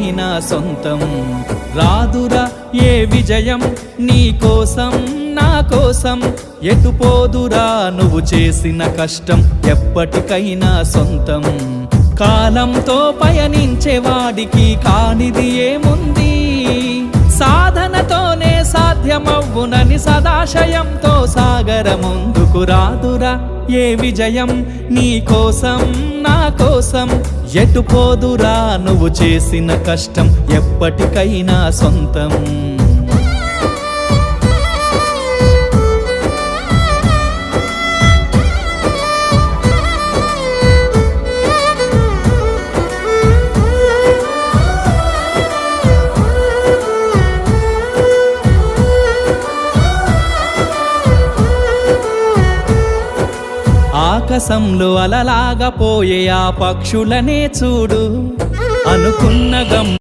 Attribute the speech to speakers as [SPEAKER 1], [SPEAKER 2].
[SPEAKER 1] ఎప్పటికైనా సొంతం. రాదురా ఏ విజయం నీ కోసం నా కోసం, ఎటుపోదురా నువ్వు చేసిన కష్టం ఎప్పటికైనా సొంతం. కాలంతో పయనించేవాడికి కానిది ఏముంది, సాధనతోనే సాధ్యమవ్వునని సదాశయంతో సాగర ముందుకు. రాదురా ఏ విజయం నీ కోసం నా కోసం, ఎటుపోదురా నువ్వు చేసిన కష్టం ఎప్పటికైనా సొంతం. ఆకాశంలో అలలాగా పోయే ఆ పక్షులనే చూడు, అనుకున్న